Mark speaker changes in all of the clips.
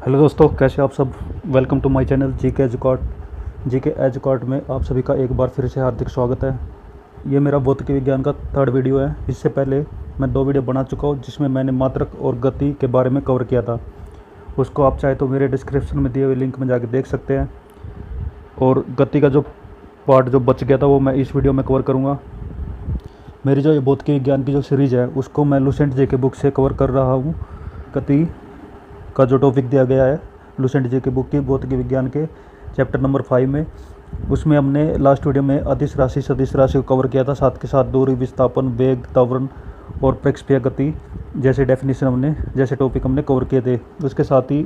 Speaker 1: Hello दोस्तों, कैसे आप सब। वेलकम टू माय चैनल जी के एजुकॉट में आप सभी का एक बार फिर से हार्दिक स्वागत है। ये मेरा भौतिकी विज्ञान का थर्ड वीडियो है। इससे पहले मैं 2 वीडियो बना चुका हूँ जिसमें मैंने मात्रक और गति के बारे में कवर किया था। उसको आप चाहे तो मेरे डिस्क्रिप्शन में दिए हुए लिंक में जाके देख सकते हैं। और गति का जो पार्ट जो बच गया था वो मैं इस वीडियो में कवर करूँगा। मेरी जो ये भौतिकी विज्ञान की जो सीरीज़ है उसको मैं लुसेंट जे के बुक से कवर कर रहा हूँ। गति का जो टॉपिक दिया गया है लुसेंट जे की बुक की भौतिकी विज्ञान के चैप्टर नंबर 5 में, उसमें हमने लास्ट वीडियो में अदिश राशि सदिश राशि को कवर किया था, साथ के साथ दूरी, विस्थापन, वेग, त्वरण और प्रेक्षेपीय गति जैसे डेफिनेशन जैसे टॉपिक हमने कवर किए थे। उसके साथ ही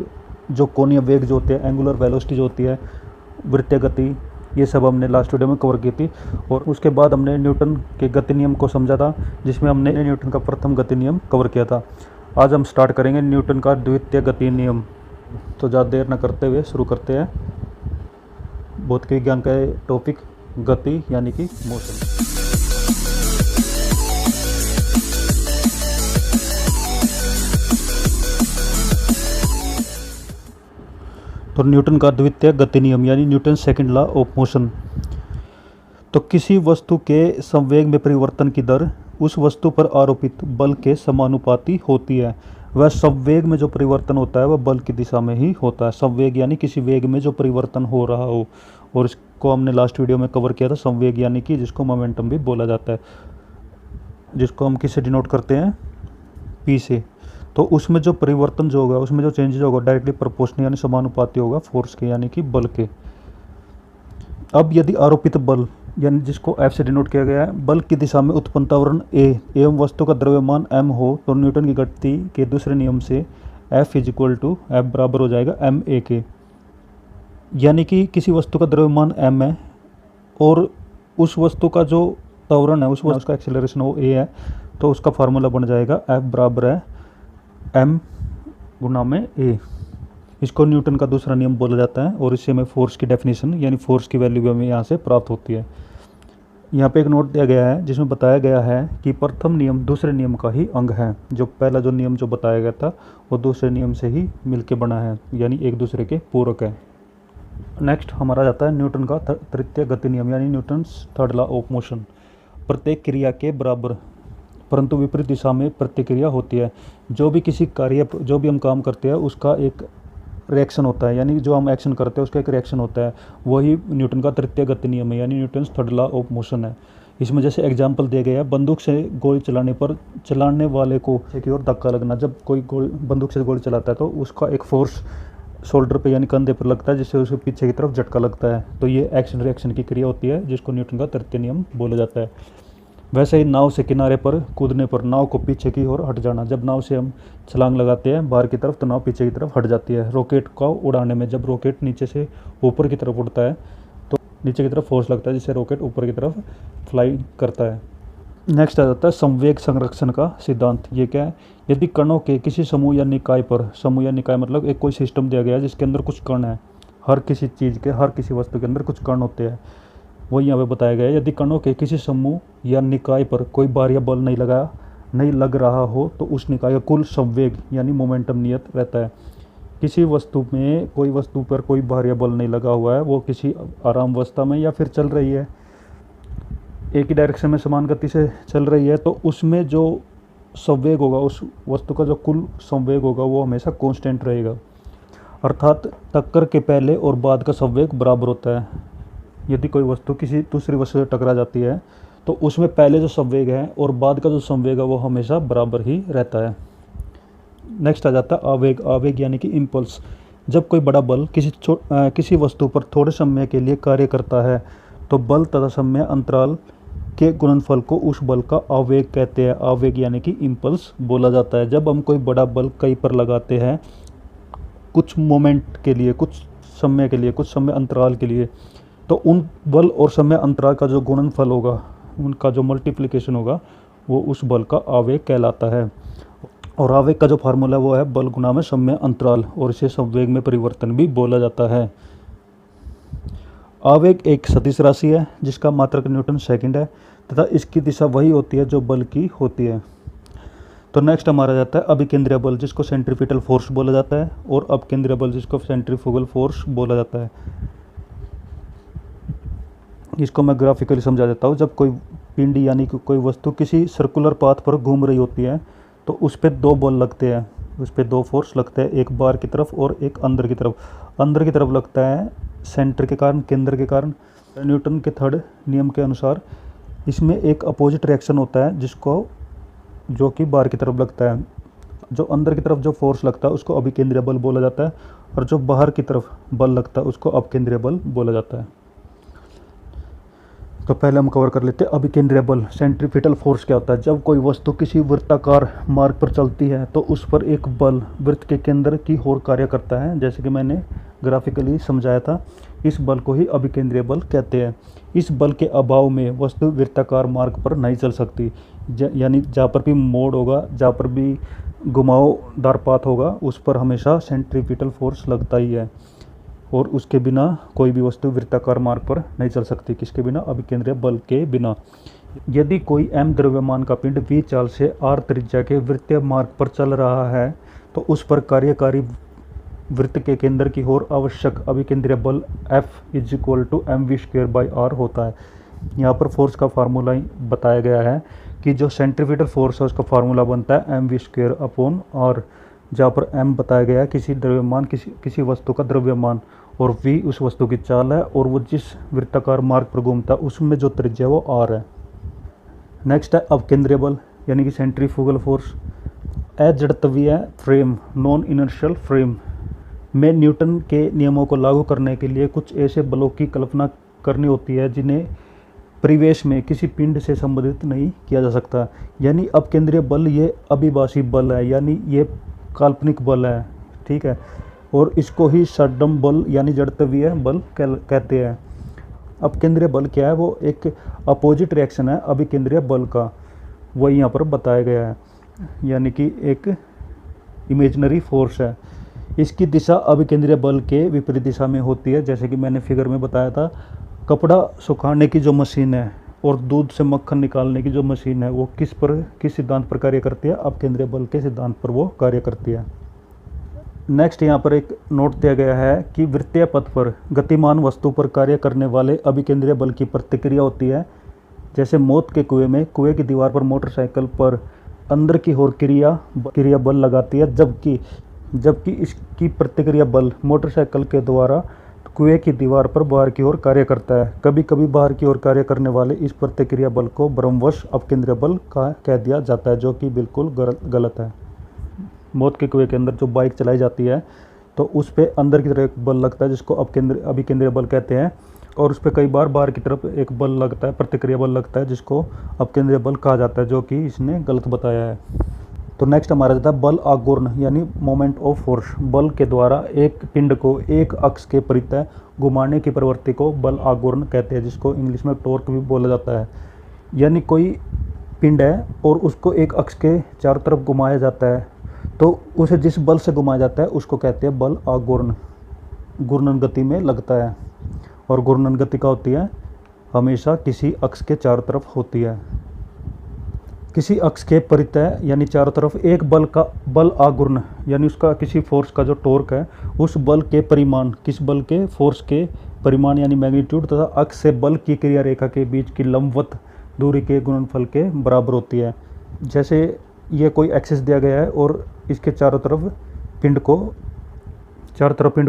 Speaker 1: जो कोणीय वेग जो होते हैं, एंगुलर वेलोसिटी जो होती है, वृत्तीय गति, ये सब हमने लास्ट वीडियो में कवर की थी। और उसके बाद हमने न्यूटन के गति नियम को समझा था, जिसमें हमने न्यूटन का प्रथम गति नियम कवर किया था। आज हम स्टार्ट करेंगे न्यूटन का द्वितीय गति नियम। तो ज़्यादा देर न करते हुए शुरू करते हैं भौतिकी विज्ञान का टॉपिक गति यानी कि मोशन। तो न्यूटन का द्वितीय गति नियम यानी Newton second law of motion. तो किसी वस्तु के संवेग में परिवर्तन की दर उस वस्तु पर आरोपित बल के समानुपाती होती है। वह संवेग में जो परिवर्तन होता है वह बल की दिशा में ही होता है। संवेग यानी किसी वेग में जो परिवर्तन हो रहा हो, और इसको हमने लास्ट वीडियो में कवर किया था। संवेग यानी कि जिसको मोमेंटम भी बोला जाता है, जिसको हम किससे डिनोट करते हैं, पी से। तो उसमें जो परिवर्तन जो होगा, उसमें जो चेंजेस होगा डायरेक्टली प्रोपोर्शनल यानी समानुपाती होगा फोर्स के यानी कि बल के। अब यदि आरोपित बल यानी जिसको F से डिनोट किया गया है, बल की दिशा में उत्पन्न त्वरण a एवं वस्तु का द्रव्यमान m हो, तो न्यूटन की गति के दूसरे नियम से F F बराबर हो जाएगा ma के। यानी कि किसी वस्तु का द्रव्यमान m है और उस वस्तु का जो त्वरण है, उसका एक्सेलरेशन वो a है, तो उसका फार्मूला बन जाएगा F बराबर है m गुना में a। इसको न्यूटन का दूसरा नियम बोला जाता है। और इससे हमें फोर्स की डेफिनेशन यानी फोर्स की वैल्यू भी हमें यहाँ से प्राप्त होती है। यहाँ पे एक नोट दिया गया है जिसमें बताया गया है कि प्रथम नियम दूसरे नियम का ही अंग है। जो पहला जो नियम जो बताया गया था वो दूसरे नियम से ही मिलके बना है, यानी एक दूसरे के पूरक है। नेक्स्ट हमारा जाता है न्यूटन का तृतीय गति नियम यानी Newton's third law of motion. प्रत्येक क्रिया के बराबर परंतु विपरीत दिशा में प्रतिक्रिया होती है। जो भी हम काम करते हैं उसका एक रिएक्शन होता है, यानी जो हम एक्शन करते हैं उसका एक रिएक्शन होता है। वही न्यूटन का तृतीय गति नियम है यानी Newton's third law of motion है। इसमें जैसे एग्जांपल दिए गए हैं, बंदूक से गोली चलाने पर चलाने वाले को की ओर धक्का लगना। जब कोई बंदूक से गोली चलाता है तो उसका एक फोर्स शोल्डर पे यानी कंधे पर लगता है, जिससे उसके पीछे की तरफ झटका लगता है। तो ये एक्शन रिएक्शन की क्रिया होती है, जिसको न्यूटन का तृतीय नियम बोला जाता है। वैसे ही नाव से किनारे पर कूदने पर नाव को पीछे की ओर हट जाना। जब नाव से हम छलांग लगाते हैं बाहर की तरफ तो नाव पीछे की तरफ हट जाती है। रॉकेट को उड़ाने में जब रॉकेट नीचे से ऊपर की तरफ उड़ता है तो नीचे की तरफ फोर्स लगता है, जिससे रॉकेट ऊपर की तरफ फ्लाई करता है। नेक्स्ट आ जाता है संवेग संरक्षण का सिद्धांत। ये क्या है? यदि कणों के किसी समूह या निकाय पर, समूह या निकाय मतलब एक कोई सिस्टम दिया गया है जिसके अंदर कुछ कण है। हर किसी चीज़ के, हर किसी वस्तु के अंदर कुछ कण होते हैं। वही यहाँ पे बताया गया है, यदि कणों के किसी समूह या निकाय पर कोई बाह्य बल नहीं लग रहा हो तो उस निकाय का कुल संवेग यानी मोमेंटम नियत रहता है। किसी वस्तु में कोई वस्तु पर कोई बाह्य बल नहीं लगा हुआ है, वो किसी आराम अवस्था में या फिर चल रही है, एक ही डायरेक्शन में समान गति से चल रही है, तो उसमें जो संवेग होगा, उस वस्तु का जो कुल संवेग होगा वो हमेशा कांस्टेंट रहेगा। अर्थात टक्कर के पहले और बाद का संवेग बराबर होता है। यदि कोई वस्तु किसी दूसरी वस्तु से टकरा जाती है तो उसमें पहले जो संवेग है और बाद का जो संवेग है वो हमेशा बराबर ही रहता है। नेक्स्ट आ जाता है आवेग। आवेग यानी कि इम्पल्स। जब कोई बड़ा बल किसी वस्तु पर थोड़े समय के लिए कार्य करता है तो बल तथा समय अंतराल के गुणनफल को उस बल का आवेग कहते हैं। आवेग यानी कि इम्पल्स बोला जाता है। जब हम कोई बड़ा बल कहीं पर लगाते हैं कुछ मोमेंट के लिए, कुछ समय अंतराल के लिए, तो उन बल और समय अंतराल का जो गुणनफल होगा, उनका जो मल्टीप्लिकेशन होगा, वो उस बल का आवेग कहलाता है। और आवेग का जो फार्मूला वो है बल गुना में समय अंतराल, और इसे संवेग में परिवर्तन भी बोला जाता है। आवेग एक सदिश राशि है जिसका मात्रक न्यूटन सेकंड है तथा इसकी दिशा वही होती है जो बल की होती है। तो नेक्स्ट हमारा जाता है अभिकेंद्रीय बल, जिसको सेंट्रीपिटल फोर्स बोला जाता है, और अपकेंद्रीय बल जिसको सेंट्रीफ्यूगल फोर्स बोला जाता है। इसको मैं ग्राफिकली समझा देता हूँ। जब कोई पिंड यानी कि कोई वस्तु किसी सर्कुलर पाथ पर घूम रही होती है तो उस पर दो बल लगते हैं, उस पर दो फोर्स लगते हैं, एक बाहर की तरफ और एक अंदर की तरफ। अंदर की तरफ लगता है सेंटर के कारण, केंद्र के कारण। न्यूटन के थर्ड नियम के अनुसार इसमें एक अपोजिट रिएक्शन होता है जिसको, जो कि बाहर की तरफ लगता है। जो अंदर की तरफ जो फोर्स लगता है उसको अभिकेंद्रीय बल बोला जाता है, और जो बाहर की तरफ बल लगता है उसको अपकेंद्रीय बल बोला जाता है। तो पहले हम कवर कर लेते हैं अभिकेंद्रीय बल, सेंट्रीपिटल फोर्स क्या होता है। जब कोई वस्तु किसी वृत्ताकार मार्ग पर चलती है तो उस पर एक बल वृत्त के केंद्र की ओर कार्य करता है, जैसे कि मैंने ग्राफिकली समझाया था। इस बल को ही अभिकेंद्रीय बल कहते हैं। इस बल के अभाव में वस्तु वृत्ताकार मार्ग पर नहीं चल सकती, यानी जहाँ पर भी मोड़ होगा, जहाँ पर भी घुमावदार पाथ होगा, उस पर हमेशा सेंट्रीपिटल फोर्स लगता ही है, और उसके बिना कोई भी वस्तु वृत्ताकार मार्ग पर नहीं चल सकती। किसके बिना? अभिकेंद्रीय बल के बिना। यदि कोई m द्रव्यमान का पिंड v चाल से r त्रिज्या के वृत्तीय मार्ग पर चल रहा है तो उस पर कार्यकारी वृत्त के केंद्र की ओर आवश्यक अभिकेंद्रीय बल F = mv²/r होता है। यहाँ पर फोर्स का फार्मूला बताया गया है कि जो सेंट्रीपिटल फोर्स है उसका फार्मूला बनता है mv²/r, जहाँ पर m बताया गया है किसी द्रव्यमान, किसी वस्तु का द्रव्यमान, और v उस वस्तु की चाल है, और वो जिस वृत्ताकार मार्ग पर घूमता है उसमें जो त्रिज्या वो r है। नेक्स्ट है अपकेंद्रीय बल यानी कि सेंट्रीफ्यूगल फोर्स। अजड़त्वीय फ्रेम, नॉन इनर्शियल फ्रेम में न्यूटन के नियमों को लागू करने के लिए कुछ ऐसे बलों की कल्पना करनी होती है जिन्हें परिवेश में किसी पिंड से संबंधित नहीं किया जा सकता। यानी अपकेंद्रीय बल ये अभिभाषी बल है, यानी ये काल्पनिक बल है, ठीक है, और इसको ही सड्डम बल यानी जड़त्वीय बल कहते हैं। अपकेंद्रीय बल क्या है? वो एक अपोजिट रिएक्शन है अभिकेंद्रीय बल का, वही यहाँ पर बताया गया है, यानी कि एक इमेजिनरी फोर्स है। इसकी दिशा अभिकेंद्रीय बल के विपरीत दिशा में होती है, जैसे कि मैंने फिगर में बताया था। कपड़ा सुखाने की जो मशीन है और दूध से मक्खन निकालने की जो मशीन है वो किस सिद्धांत पर कार्य करती है? अपकेंद्रीय बल के सिद्धांत पर वो कार्य करती है। नेक्स्ट यहाँ पर एक नोट दिया गया है कि वृत्तीय पथ पर गतिमान वस्तु पर कार्य करने वाले अभिकेंद्रीय बल की प्रतिक्रिया होती है। जैसे मौत के कुएं में कुएं की दीवार पर मोटरसाइकिल पर अंदर की ओर क्रिया बल लगाती है, जबकि इसकी प्रतिक्रिया बल मोटरसाइकिल के द्वारा कुएं की दीवार पर बाहर की ओर कार्य करता है। कभी कभी बाहर की ओर कार्य करने वाले इस प्रतिक्रिया बल को भ्रमवश अपकेंद्रीय बल का कह दिया जाता है, जो कि बिल्कुल गलत है। मौत के कुएं के अंदर जो बाइक चलाई जाती है तो उस पर अंदर की तरफ एक बल लगता है जिसको अभिकेंद्रीय बल कहते हैं, और उस पर कई बार बाहर की तरफ एक बल लगता है, प्रतिक्रिया बल लगता है, जिसको अपकेंद्रीय बल कहा जाता है, जो कि इसने गलत बताया है। तो नेक्स्ट हमारा जाता है बल आघूर्ण यानी मोमेंट ऑफ फोर्स। बल के द्वारा एक पिंड को एक अक्ष के परितः घुमाने की प्रवृत्ति को बल आघूर्ण कहते हैं, जिसको इंग्लिश में टॉर्क भी बोला जाता है। यानी कोई पिंड है और उसको एक अक्ष के चारों तरफ घुमाया जाता है, तो उसे जिस बल से घुमाया जाता है उसको कहते हैं बल आघूर्ण। घूर्णन गति में लगता है, और घूर्णन गति का होती है हमेशा किसी अक्ष के चारों तरफ होती है। किसी अक्ष के परितः यानी चारों तरफ एक बल आघूर्ण यानी उसका किसी फोर्स का जो टॉर्क है उस बल के परिमाण, किस बल के फोर्स के परिमाण यानी मैग्नीट्यूड तथा अक्ष से बल की क्रिया रेखा के बीच की लंबवत दूरी के गुणनफल के बराबर होती है। जैसे ये कोई एक्सिस दिया गया है और इसके चारों तरफ पिंड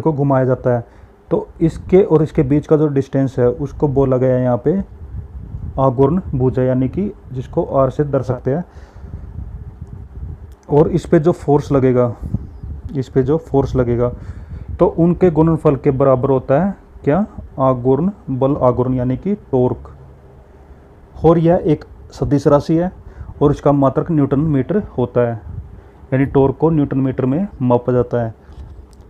Speaker 1: को घुमाया जाता है, तो इसके और इसके बीच का जो डिस्टेंस है उसको बोला गया है यहाँ पे आघूर्ण भुजा, यानी कि जिसको आर से दर्शा सकते हैं। और इस पे जो फोर्स लगेगा तो उनके गुणनफल के बराबर होता है क्या? आघूर्ण, बल आघूर्ण यानी कि टॉर्क। और यह एक सदिश राशि है और इसका मात्रक न्यूटन मीटर होता है, यानी टॉर्क को न्यूटन मीटर में मापा जाता है।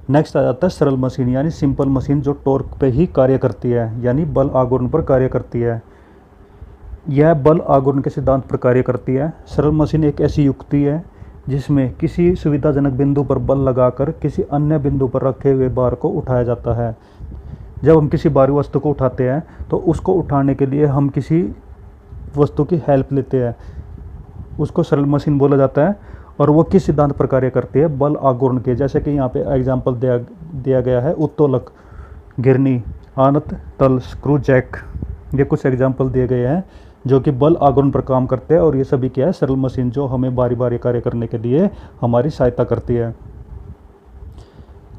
Speaker 1: नेक्स्ट आ जाता है सरल मशीन यानी सिंपल मशीन, जो टॉर्क पे ही कार्य करती है, यानी बल आघूर्ण पर कार्य करती है। यह बल आघूर्ण के सिद्धांत पर कार्य करती है। सरल मशीन एक ऐसी युक्ति है जिसमें किसी सुविधाजनक बिंदु पर बल लगाकर किसी अन्य बिंदु पर रखे हुए भार को उठाया जाता है। जब हम किसी भारी वस्तु को उठाते हैं तो उसको उठाने के लिए हम किसी वस्तु की हेल्प लेते हैं, उसको सरल मशीन बोला जाता है। और वो किस सिद्धांत पर कार्य करती है, बल आघूर्ण के। जैसे कि यहाँ पे एग्जाम्पल दिया गया है उत्तोलक, गिरनी, आनत, तल, स्क्रू जैक, ये कुछ एग्जाम्पल दिए गए हैं जो कि बल आघूर्ण पर काम करते हैं। और ये सभी क्या है, सरल मशीन जो हमें बारी बारी कार्य करने के लिए हमारी सहायता करती है।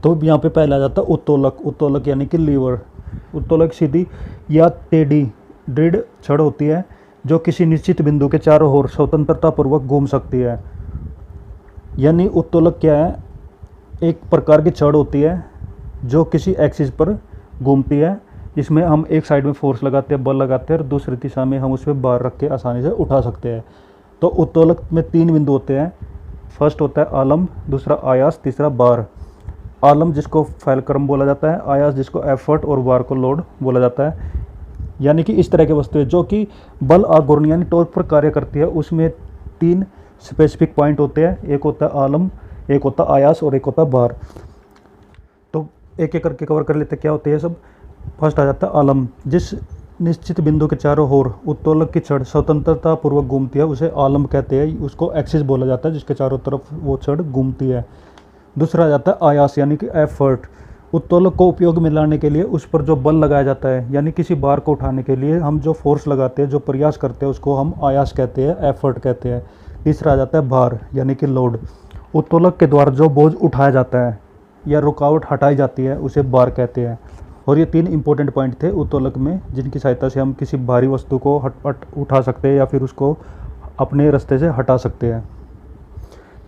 Speaker 1: तो यहाँ पे पहला आ जाता है उत्तोलक। उत्तोलक यानी कि लीवर। उत्तोलक सीधी या टेढ़ी दृढ़ छड़ होती है जो किसी निश्चित बिंदु के चारों ओर स्वतंत्रता पूर्वक घूम सकती है। यानी उत्तोलक क्या है, एक प्रकार की छड़ होती है जो किसी एक्सिस पर घूमती है, जिसमें हम एक साइड में फोर्स लगाते हैं, बल लगाते हैं, और दूसरी दिशा में हम उसमें बार रख के आसानी से उठा सकते हैं। तो उत्तोलक में 3 बिंदु होते हैं। फर्स्ट होता है आलम, दूसरा आयास, तीसरा बार। आलम जिसको फैलक्रम बोला जाता है, आयास जिसको एफर्ट, और बार को लोड बोला जाता है। यानी कि इस तरह की वस्तुएं जो कि बल आघूर्ण यानी टॉर्क पर कार्य करती है, उसमें 3 स्पेसिफिक पॉइंट होते हैं। एक होता है आलम, एक होता है आयास, और एक होता है बार। तो एक एक करके कवर कर लेते क्या होते हैं सब। फर्स्ट आ जाता है आलम। जिस निश्चित बिंदु के चारों ओर उत्तोलक की छड़ स्वतंत्रता पूर्वक घूमती है उसे आलम कहते हैं। उसको एक्सिस बोला जाता है जिसके चारों तरफ वो छड़ घूमती है। दूसरा आ जाता है आयास यानी कि एफर्ट। उत्तोलक को उपयोग में लाने के लिए उस पर जो बल लगाया जाता है, यानी किसी बार को उठाने के लिए हम जो फोर्स लगाते हैं, जो प्रयास करते हैं, उसको हम आयास कहते हैं, एफर्ट कहते हैं। तीसरा आ जाता है भार यानी कि लोड। उत्तोलक के द्वारा जो बोझ उठाया जाता है या रुकावट हटाई जाती है उसे बार कहते हैं। और ये 3 इंपॉर्टेंट पॉइंट थे उत्तोलक में, जिनकी सहायता से हम किसी भारी वस्तु को उठा सकते हैं या फिर उसको अपने रास्ते से हटा सकते हैं।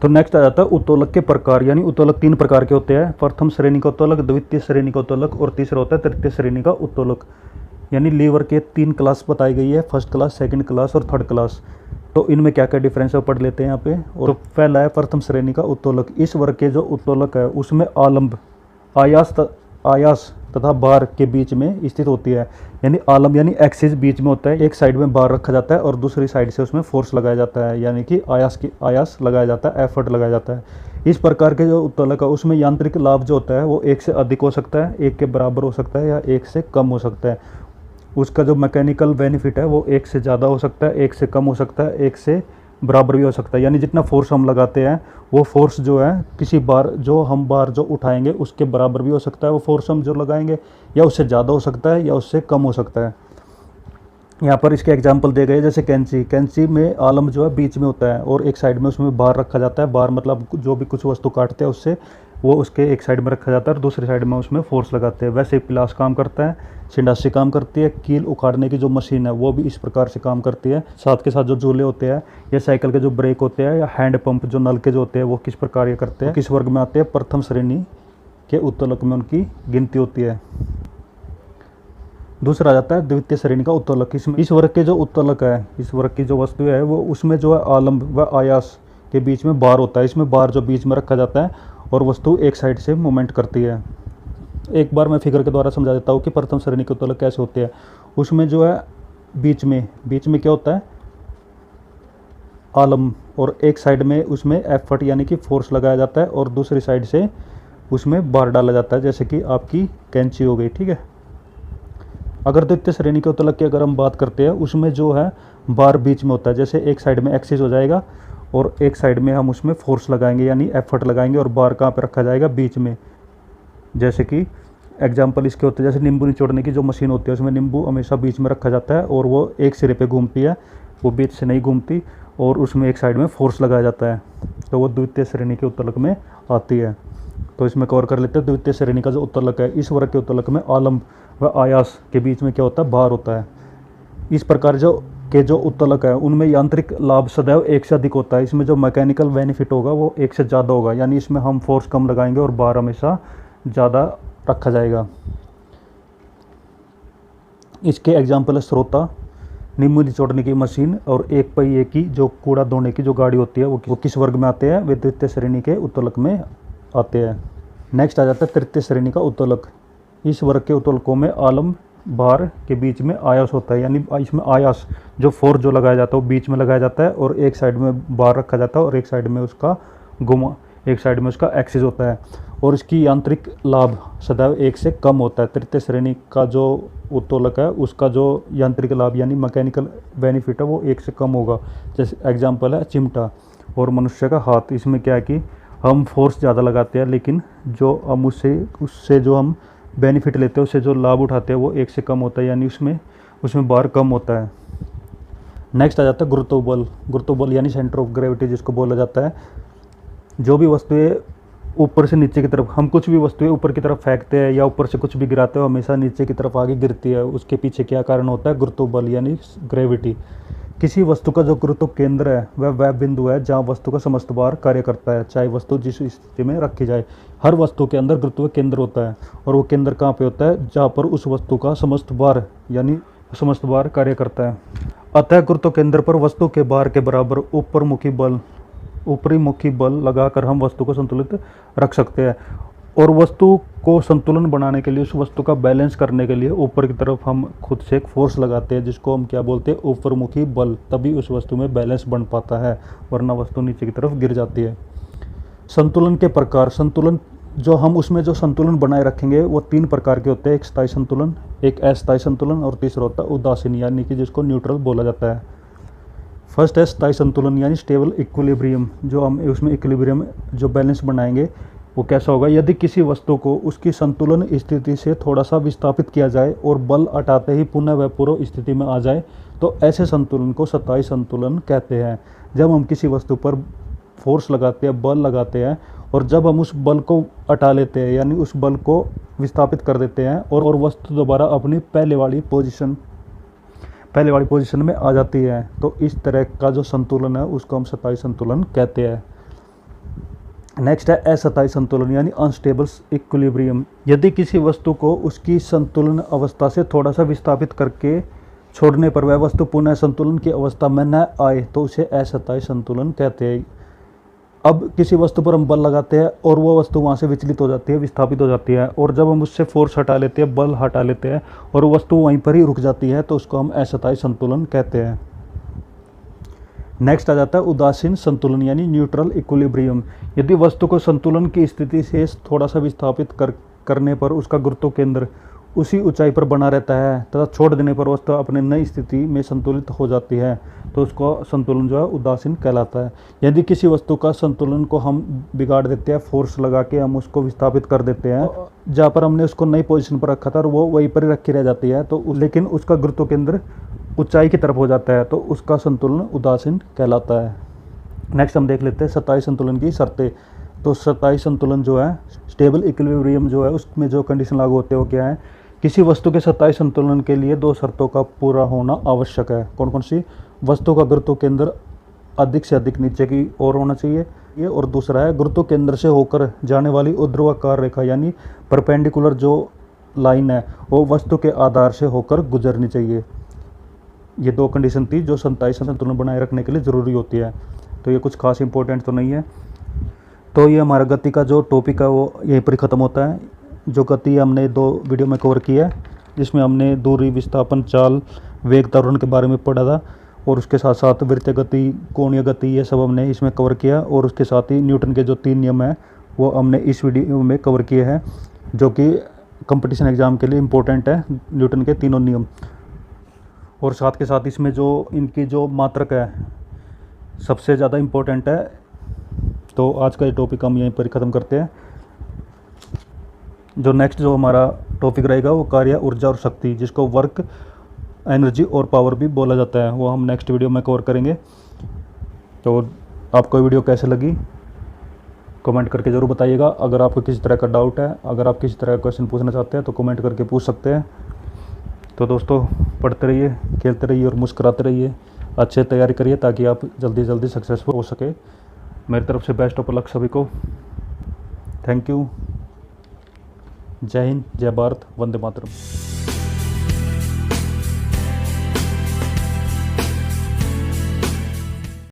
Speaker 1: तो नेक्स्ट आ जाता है उत्तोलक के प्रकार। यानी उत्तोलक 3 प्रकार के होते हैं। प्रथम श्रेणी का उत्तोलक, द्वितीय श्रेणी का उत्तोलक, और तीसरा होता है तृतीय श्रेणी का उत्तोलक। यानी लीवर के 3 क्लास बताई गई है, फर्स्ट क्लास, सेकंड क्लास और थर्ड क्लास। तो इनमें क्या क्या डिफरेंस है पढ़ लेते हैं यहाँ पे। और पहला है प्रथम श्रेणी का उत्तोलक। इस वर्ग के जो उत्तोलक है उसमें आलम्ब, आयास तथा बार के बीच में स्थित होती है। यानी आलम यानी एक्सिस बीच में होता है, एक साइड में बार रखा जाता है और दूसरी साइड से उसमें फोर्स लगाया जाता है, यानी कि आयास लगाया जाता है, एफर्ट लगाया जाता है। इस प्रकार के जो उत्तोलक है उसमें यांत्रिक लाभ जो होता है वो 1 से अधिक हो सकता है, 1 के बराबर हो सकता है, या 1 से कम हो सकता है। उसका जो मैकेनिकल बेनिफिट है वो 1 से ज़्यादा हो सकता है, 1 से कम हो सकता है, 1 से बराबर भी हो सकता है। यानी जितना फोर्स हम लगाते हैं वो फोर्स जो है किसी बार जो उठाएंगे उसके बराबर भी हो सकता है वो फोर्स हम जो लगाएंगे, या उससे ज़्यादा हो सकता है या उससे कम हो सकता है। यहाँ पर इसके एग्जांपल दिए गए, जैसे कैंची में आलम जो है बीच में होता है और एक साइड में उसमें बार रखा जाता है। बार मतलब जो भी कुछ वस्तु काटते हैं उससे वो उसके एक साइड में रखा जाता है और दूसरी साइड में उसमें फोर्स लगाते हैं। वैसे ही पिलास काम करता है, सिंडासी काम करती है, कील उखाड़ने की जो मशीन है वो भी इस प्रकार से काम करती है। साथ के साथ जो झूले होते हैं या साइकिल के जो ब्रेक होते हैं या हैंड पंप जो नल के जो होते हैं वो किस प्रकार ये करते हैं, किस वर्ग में आते हैं, प्रथम श्रेणी के उत्तोलक में उनकी गिनती होती है। दूसरा आ जाता है द्वितीय श्रेणी का उत्तोलक। इसमें इस वर्ग के जो उत्तोलक है, इस वर्ग की जो वस्तु है वो उसमें जो है आलम्ब व आयास के बीच में बार होता है। इसमें बार जो बीच में रखा जाता है और वस्तु एक साइड से मूवमेंट करती है। एक बार मैं फिगर के द्वारा समझा देता हूँ कि प्रथम श्रेणी के उत्तोलक कैसे होते हैं। उसमें जो है बीच में क्या होता है, आलम, और एक साइड में उसमें एफर्ट यानी कि फोर्स लगाया जाता है और दूसरी साइड से उसमें बार डाला जाता है, जैसे कि आपकी कैंची हो गई, ठीक है। अगर द्वितीय श्रेणी के उत्तोलक की अगर हम बात करते हैं उसमें जो है बार बीच में होता है। जैसे एक साइड में एक्सिस हो जाएगा और एक साइड में हम उसमें फोर्स लगाएंगे यानी एफर्ट लगाएंगे, और बार कहाँ पे रखा जाएगा, बीच में। जैसे कि एग्जांपल इसके होते हैं, जैसे नींबू निचोड़ने की जो मशीन होती है उसमें नींबू हमेशा बीच में रखा जाता है और वो एक सिरे पे घूमती है, वो बीच से नहीं घूमती, और उसमें एक साइड में फोर्स लगाया जाता है, तो वो द्वितीय श्रेणी के उत्तोलक में आती है। तो इसमें कवर कर लेते हैं द्वितीय श्रेणी का जो उत्तोलक है। इस वर्ग के उत्तोलक में आलम व आयास के बीच में क्या होता है, बार होता है। इस प्रकार जो उत्तोलक है उनमें यांत्रिक लाभ सदैव 1 से अधिक होता है। इसमें जो मैकेनिकल बेनिफिट होगा वो 1 से ज़्यादा होगा, यानी इसमें हम फोर्स कम लगाएंगे और बार हमेशा ज़्यादा रखा जाएगा। इसके एग्जाम्पल है स्रोता, नींबू निचोड़ने की मशीन, और एक पहिए की जो कूड़ा धोने की जो गाड़ी होती है वो किस वर्ग में आते हैं, वे द्वितीय श्रेणी के उत्तोलक में आते हैं। नेक्स्ट आ जाता है तृतीय श्रेणी का उत्तोलक। इस वर्ग के उत्तोलकों में आलम बार के बीच में आयास होता है, यानी इसमें आयास जो फोर्स जो लगाया जाता है वो बीच में लगाया जाता है और एक साइड में बार रखा जाता है और एक साइड में उसका एक साइड में उसका एक्सिस होता है, और इसकी यांत्रिक लाभ सदैव 1 से कम होता है। तृतीय श्रेणी का जो उत्तोलक है उसका जो यांत्रिक लाभ यानी मैकेनिकल बेनिफिट है वो 1 से कम होगा। जैसे एग्जांपल है चिमटा, और मनुष्य का हाथ। इसमें क्या है कि हम फोर्स ज़्यादा लगाते हैं, लेकिन जो हम उससे जो हम बेनिफिट लेते हैं, उससे जो लाभ उठाते हैं वो एक से कम होता है, यानी उसमें भार कम होता है। नेक्स्ट आ जाता है गुरुत्व बल यानी सेंटर ऑफ ग्रेविटी जिसको बोला जाता है। जो भी वस्तुएं ऊपर से नीचे की तरफ, हम कुछ भी वस्तुएं ऊपर की तरफ फेंकते हैं या ऊपर से कुछ भी गिराते हो, हमेशा नीचे की तरफ आगे गिरती है। उसके पीछे क्या कारण होता है? गुरुत्व बल यानी ग्रेविटी। किसी वस्तु का जो गुरुत्व केंद्र है वह बिंदु है जहाँ वस्तु का समस्त भार कार्य करता है, चाहे वस्तु जिस स्थिति में रखी जाए। हर वस्तु के अंदर गुरुत्व केंद्र होता है, और वो केंद्र कहाँ पे होता है? जहाँ पर उस वस्तु का समस्त भार यानी समस्त भार कार्य करता है। अतः गुरुत्व केंद्र पर वस्तु के भार के बराबर ऊपरी मुखी बल लगाकर हम वस्तु को संतुलित रख सकते हैं। और वस्तु को संतुलन बनाने के लिए, उस वस्तु का बैलेंस करने के लिए ऊपर की तरफ हम खुद से एक फोर्स लगाते हैं, जिसको हम क्या बोलते हैं? ऊपरमुखी बल। तभी उस वस्तु में बैलेंस बन पाता है, वरना वस्तु नीचे की तरफ गिर जाती है। संतुलन के प्रकार। संतुलन जो हम उसमें जो संतुलन बनाए रखेंगे वो 3 प्रकार के होते हैं। एक स्थायी संतुलन, एक अस्थायी संतुलन, और तीसरा होता है उदासीन यानी कि जिसको न्यूट्रल बोला जाता है। फर्स्ट है स्थायी संतुलन यानी स्टेबल इक्विलिब्रियम। जो हम उसमें इक्विलिब्रियम जो बैलेंस बनाएंगे वो कैसा होगा? यदि किसी वस्तु को उसकी संतुलन स्थिति से थोड़ा सा विस्थापित किया जाए और बल हटाते ही पुनः वह पूर्व स्थिति में आ जाए, तो ऐसे संतुलन को स्थायी संतुलन कहते हैं। जब हम किसी वस्तु पर फोर्स लगाते हैं, बल लगाते हैं, और जब हम उस बल को हटा लेते हैं यानी उस बल को विस्थापित कर देते हैं, और वस्तु दोबारा अपनी पहले वाली पोजीशन में आ जाती है, तो इस तरह का जो संतुलन है उसको हम स्थायी संतुलन कहते हैं। नेक्स्ट है अस्थायी संतुलन यानी अनस्टेबल इक्विलिब्रियम। यदि किसी वस्तु को उसकी संतुलन अवस्था से थोड़ा सा विस्थापित करके छोड़ने पर वह वस्तु पुनः संतुलन की अवस्था में न आए, तो उसे अस्थायी संतुलन कहते हैं। अब किसी वस्तु पर हम बल लगाते हैं और वो वस्तु वहाँ से विचलित हो जाती है, विस्थापित हो जाती है, और जब हम उससे फोर्स हटा लेते हैं, बल हटा लेते हैं, और वस्तु वहीं पर ही रुक जाती है, तो उसको हम अस्थायी संतुलन कहते हैं। नेक्स्ट आ जाता है उदासीन संतुलन यानी न्यूट्रल इक्विलिब्रियम। यदि वस्तु को संतुलन की स्थिति से थोड़ा सा विस्थापित करने पर उसका गुरुत्व केंद्र उसी ऊंचाई पर बना रहता है तथा छोड़ देने पर वस्तु अपने नई स्थिति में संतुलित हो जाती है, तो उसका संतुलन जो है उदासीन कहलाता है। यदि किसी वस्तु का संतुलन को हम बिगाड़ देते हैं, फोर्स लगा के हम उसको विस्थापित कर देते हैं, जहाँ पर हमने उसको नई पोजीशन पर रखा था और वो वहीं पर ही रखी रह जाती है, तो लेकिन उसका गुरुत्व केंद्र ऊंचाई की तरफ हो जाता है, तो उसका संतुलन उदासीन कहलाता है। नेक्स्ट हम देख लेते हैं स्थायी संतुलन की शर्तें। तो स्थायी संतुलन जो है, स्टेबल इक्विलिब्रियम जो है, उसमें जो कंडीशन लागू होते हैं वो क्या है? किसी वस्तु के स्थायी संतुलन के लिए 2 शर्तों का पूरा होना आवश्यक है। कौन कौन सी? वस्तु का गुरुत्व केंद्र अधिक से अधिक नीचे की ओर होना चाहिए, ये, और दूसरा है गुरुत्व केंद्र से होकर जाने वाली ऊर्ध्वाधर रेखा यानी परपेंडिकुलर जो लाइन है वो वस्तु के आधार से होकर गुजरनी चाहिए। ये 2 कंडीशन थी जो स्थायी संतुलन बनाए रखने के लिए ज़रूरी होती है। तो ये कुछ खास इंपॉर्टेंट तो नहीं है। तो ये हमारा गति का जो टॉपिक है वो यहीं पर खत्म होता है। जो गति हमने 2 वीडियो में कवर किया है, जिसमें हमने दूरी, विस्थापन, चाल, वेग, त्वरण के बारे में पढ़ा था, और उसके साथ साथ वृत्तीय गति, कोणीय गति, ये सब हमने इसमें कवर किया, और उसके साथ ही न्यूटन के जो 3 नियम हैं वो हमने इस वीडियो में कवर किए हैं, जो कि कंपटीशन एग्ज़ाम के लिए इम्पोर्टेंट है, न्यूटन के तीनों नियम। और साथ के साथ इसमें जो इनकी जो मात्रक है सबसे ज़्यादा इम्पोर्टेंट है। तो आज का ये टॉपिक हम यहीं पर ख़त्म करते हैं। जो नेक्स्ट जो हमारा टॉपिक रहेगा वो कार्य, ऊर्जा और शक्ति, जिसको वर्क, एनर्जी और पावर भी बोला जाता है, वो हम नेक्स्ट वीडियो में कवर करेंगे। तो आपको वीडियो कैसे लगी कमेंट करके ज़रूर बताइएगा। अगर आपको किसी तरह का डाउट है, अगर आप किसी तरह का क्वेश्चन पूछना चाहते हैं तो कमेंट करके पूछ सकते हैं। तो दोस्तों, पढ़ते रहिए, खेलते रहिए और मुस्कुराते रहिए। अच्छे तैयारी करिए ताकि आप जल्दी जल्दी सक्सेसफुल हो सके। मेरी तरफ से बेस्ट ऑफ लक सभी को। Thank you. जय हिंद, जय भारत, वंदे मातरम।